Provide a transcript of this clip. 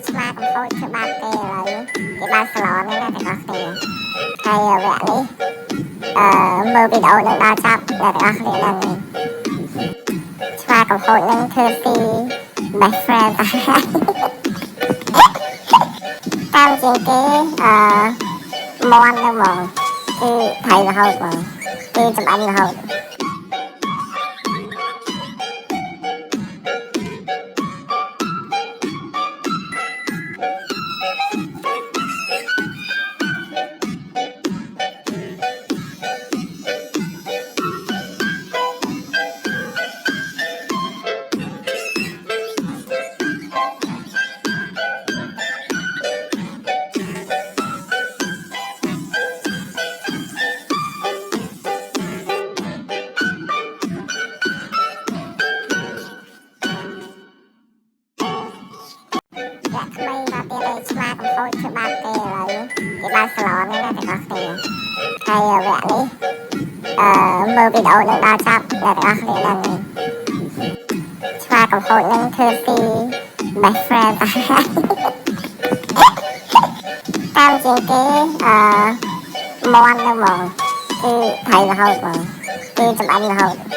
ឆ្មាកំហុសធ្វើបាបគេឥឡូវគេបានស្លន់ហ្នឹងណាទាំងអស់គ្នាហើយវគ្គនេះមើលវីដេអូនឹងដល់ចប់អ្នកទាំងអស់គ្នាដឹងឆ្មាកំហុសនឹងធ្វើទី best friend តាមជាងគេមន់ហ្នឹងហ្មងគឺថៃរហូតហ្មងគឺចំអិនរហូតអ្នកក្មេងដល់ទៀតឯងឆ្មាកំហុសធ្វើបាបគេឥឡូវគេបានស្លន់ហ្នឹងណាទាំងអស់គ្នាហើយវគ្គនេះមើលវីដេអូនឹងដល់ចប់អ្នកទាំងអស់គ្នាដឹងឆ្មាកំហុសនឹងធ្វើទី best friend តាមជាងគេមន់ហ្នឹងហ្មងគឺថៃរហូតហ្មងគឺចំអិនរហូត